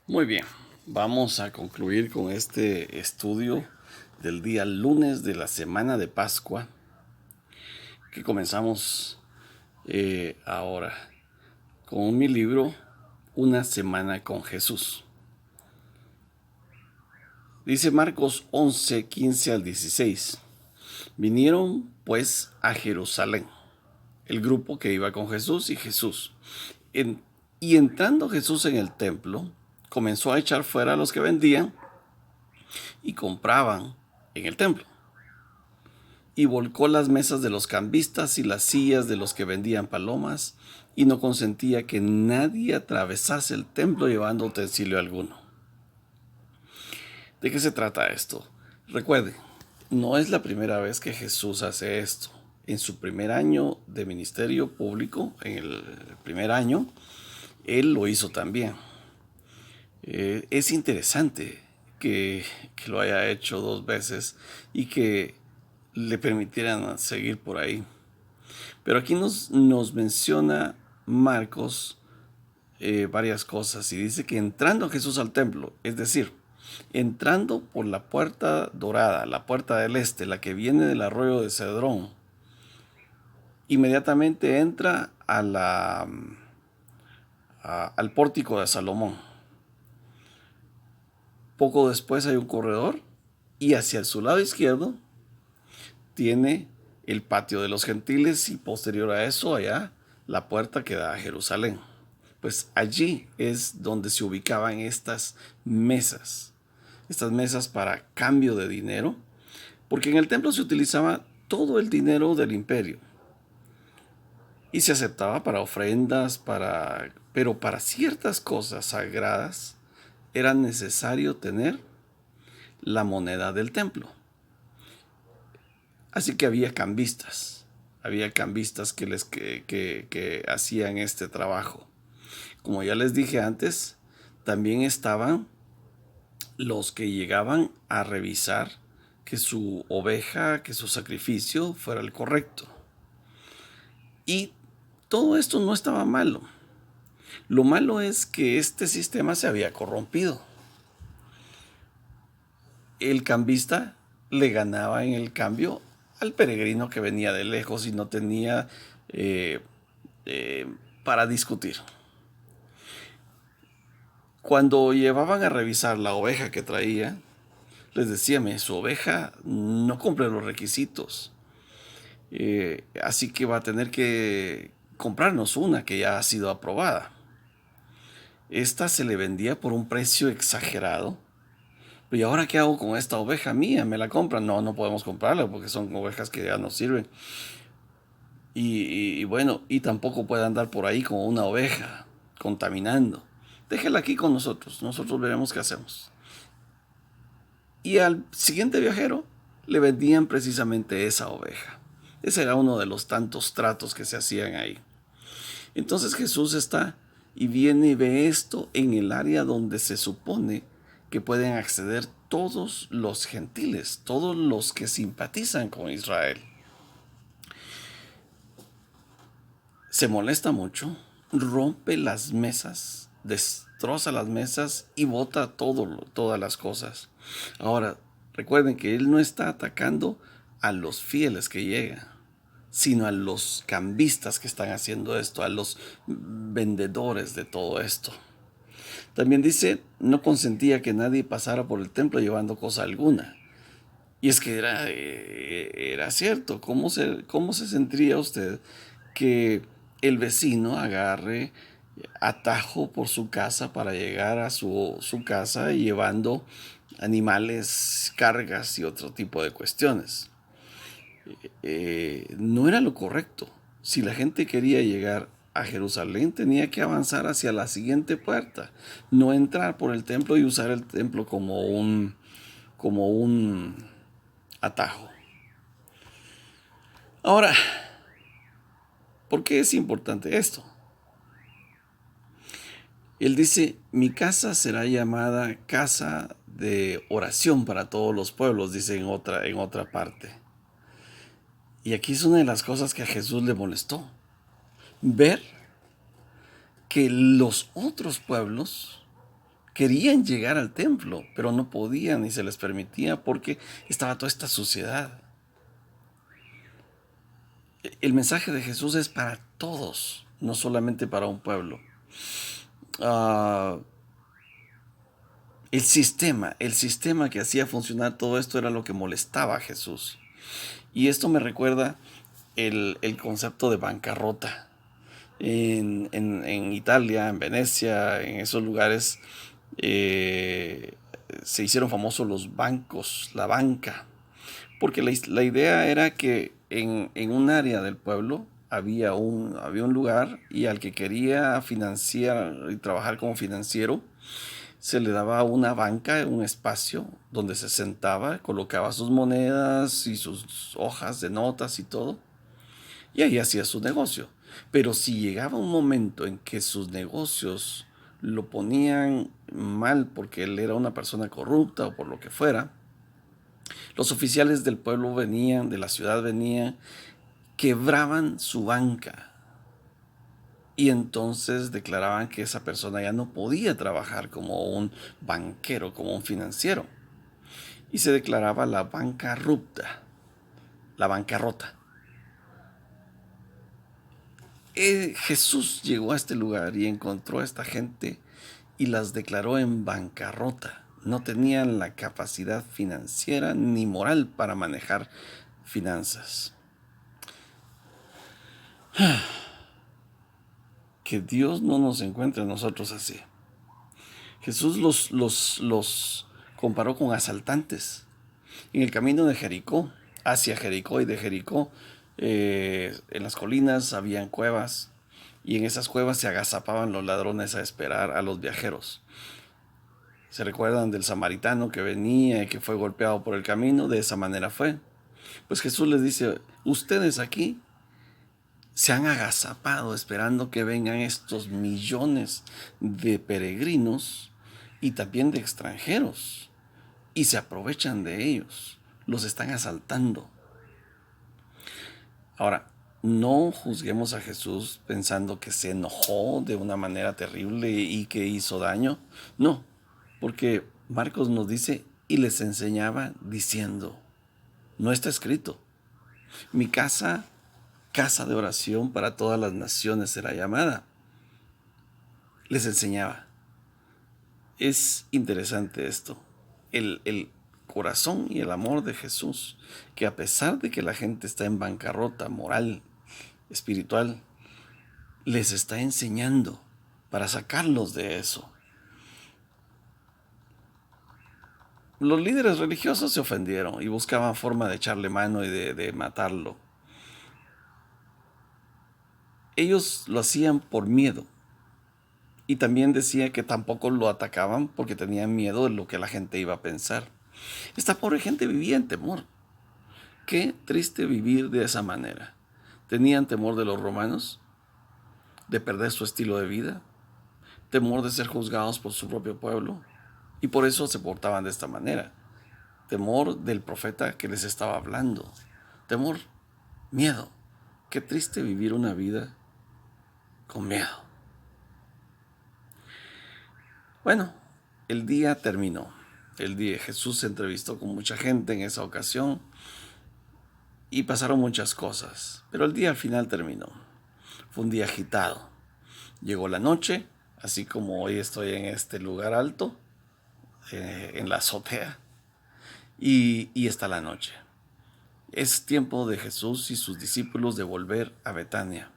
Muy bien, vamos a concluir con este estudio del día lunes de la semana de Pascua que comenzamos ahora con mi libro Una semana con Jesús. Dice Marcos 11, 15 al 16. Vinieron pues a Jerusalén, el grupo que iba con Jesús y Jesús. En- y entrando Jesús en el templo, comenzó a echar fuera a los que vendían y compraban en el templo, y volcó las mesas de los cambistas y las sillas de los que vendían palomas, y no consentía que nadie atravesase el templo llevando utensilio alguno. ¿De qué se trata esto? Recuerde, no es la primera vez que Jesús hace esto. En su primer año de ministerio público, en el primer año, él lo hizo también. Es interesante que lo haya hecho dos veces y que le permitieran seguir por ahí. Pero aquí nos menciona Marcos varias cosas y dice que entrando Jesús al templo, es decir, entrando por la puerta dorada, la puerta del este, la que viene del arroyo de Cedrón, inmediatamente entra al pórtico de Salomón. Poco después hay un corredor y hacia su lado izquierdo tiene el patio de los gentiles y posterior a eso allá la puerta que da a Jerusalén. Pues allí es donde se ubicaban estas mesas para cambio de dinero, porque en el templo se utilizaba todo el dinero del imperio y se aceptaba para ofrendas, pero para ciertas cosas sagradas era necesario tener la moneda del templo. Así que había cambistas que hacían este trabajo. Como ya les dije antes, también estaban los que llegaban a revisar que su oveja, que su sacrificio fuera el correcto. Y todo esto no estaba malo. Lo malo es que este sistema se había corrompido. El cambista le ganaba en el cambio al peregrino que venía de lejos y no tenía eh, eh, para discutir. Cuando llevaban a revisar la oveja que traía, les decía, su oveja no cumple los requisitos. Así que va a tener que comprarnos una que ya ha sido aprobada. Esta se le vendía por un precio exagerado. ¿Y ahora qué hago con esta oveja mía? ¿Me la compran? No, no podemos comprarla porque son ovejas que ya no sirven. Y bueno, y tampoco puede andar por ahí como una oveja, contaminando. Déjela aquí con nosotros, nosotros veremos qué hacemos. Y al siguiente viajero le vendían precisamente esa oveja. Ese era uno de los tantos tratos que se hacían ahí. Entonces Jesús está y viene y ve esto en el área donde se supone que pueden acceder todos los gentiles, todos los que simpatizan con Israel. Se molesta mucho, rompe las mesas, destroza las mesas y bota todas las cosas. Ahora, recuerden que él no está atacando a los fieles que llegan, sino a los cambistas que están haciendo esto, a los vendedores de todo esto. También dice, no consentía que nadie pasara por el templo llevando cosa alguna. Y es que era cierto. Cómo se sentiría usted que el vecino agarre atajo por su casa para llegar a su casa llevando animales, cargas y otro tipo de cuestiones? No era lo correcto. Si la gente quería llegar a Jerusalén, tenía que avanzar hacia la siguiente puerta, no entrar por el templo y usar el templo como un atajo. Ahora, ¿por qué es importante esto? Él dice, mi casa será llamada casa de oración para todos los pueblos, dice en otra parte. Y aquí es una de las cosas que a Jesús le molestó. Ver que los otros pueblos querían llegar al templo, pero no podían ni se les permitía porque estaba toda esta suciedad. El mensaje de Jesús es para todos, no solamente para un pueblo. Ah, el sistema que hacía funcionar todo esto era lo que molestaba a Jesús. Y esto me recuerda el concepto de bancarrota. En Italia, en Venecia, en esos lugares, eh, se hicieron famosos los bancos, la banca, porque la idea era que en un área del pueblo había un lugar y al que quería financiar y trabajar como financiero, se le daba una banca, un espacio donde se sentaba, colocaba sus monedas y sus hojas de notas y todo, y ahí hacía su negocio. Pero si llegaba un momento en que sus negocios lo ponían mal porque él era una persona corrupta o por lo que fuera, los oficiales del pueblo venían, de la ciudad venían, quebraban su banca y entonces declaraban que esa persona ya no podía trabajar como un banquero, como un financiero. Y se declaraba la bancarrota, la bancarrota. Jesús llegó a este lugar y encontró a esta gente y las declaró en bancarrota. No tenían la capacidad financiera ni moral para manejar finanzas. Que Dios no nos encuentre a nosotros así. Jesús los comparó con asaltantes. En el camino de Jericó, hacia Jericó y de Jericó, en las colinas habían cuevas y en esas cuevas se agazapaban los ladrones a esperar a los viajeros. ¿Se recuerdan del samaritano que venía y que fue golpeado por el camino? De esa manera fue. Pues Jesús les dice, ustedes aquí se han agazapado esperando que vengan estos millones de peregrinos y también de extranjeros y se aprovechan de ellos, los están asaltando. Ahora, no juzguemos a Jesús pensando que se enojó de una manera terrible y que hizo daño. No, porque Marcos nos dice, y les enseñaba diciendo, no está escrito, mi casa, casa de oración para todas las naciones será llamada. Les enseñaba. Es interesante esto, el corazón y el amor de Jesús, que a pesar de que la gente está en bancarrota moral, espiritual, les está enseñando para sacarlos de eso. Los líderes religiosos se ofendieron y buscaban forma de echarle mano y de matarlo. Ellos lo hacían por miedo. Y también decía que tampoco lo atacaban porque tenían miedo de lo que la gente iba a pensar. Esta pobre gente vivía en temor. Qué triste vivir de esa manera. Tenían temor de los romanos, de perder su estilo de vida, temor de ser juzgados por su propio pueblo, y por eso se portaban de esta manera. Temor del profeta que les estaba hablando. Temor, miedo. Qué triste vivir una vida con miedo. Bueno, el día terminó. El día Jesús se entrevistó con mucha gente en esa ocasión y pasaron muchas cosas, pero el día al final terminó. Fue un día agitado. Llegó la noche, así como hoy estoy en este lugar alto, en la azotea, y está la noche. Es tiempo de Jesús y sus discípulos de volver a Betania.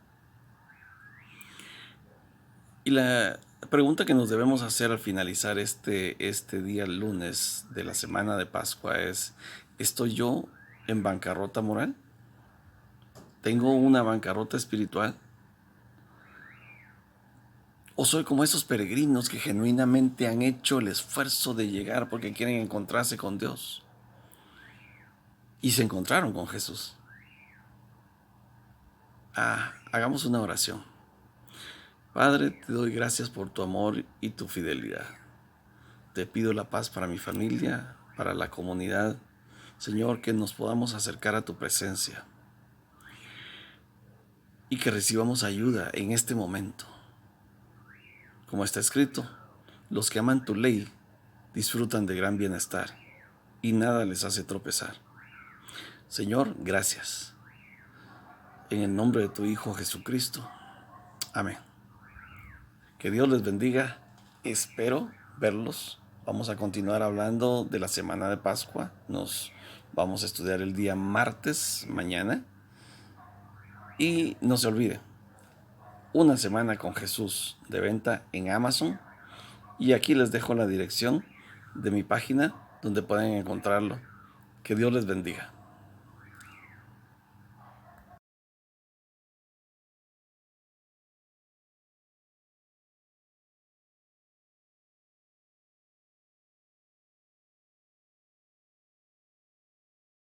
Y la pregunta que nos debemos hacer al finalizar este día lunes de la semana de Pascua es, ¿estoy yo en bancarrota moral? ¿Tengo una bancarrota espiritual? ¿O soy como esos peregrinos que genuinamente han hecho el esfuerzo de llegar porque quieren encontrarse con Dios? Y se encontraron con Jesús. Hagamos una oración. Padre, te doy gracias por tu amor y tu fidelidad. Te pido la paz para mi familia, para la comunidad. Señor, que nos podamos acercar a tu presencia y que recibamos ayuda en este momento. Como está escrito, Los que aman tu ley disfrutan de gran bienestar y nada les hace tropezar. Señor, gracias. En el nombre de tu Hijo Jesucristo. Amén. Que Dios les bendiga. Espero verlos. Vamos a continuar hablando de la semana de Pascua. Nos vamos a estudiar el día martes, mañana. Y no se olvide, Una semana con Jesús de venta en Amazon. Y aquí les dejo la dirección de mi página donde pueden encontrarlo. Que Dios les bendiga.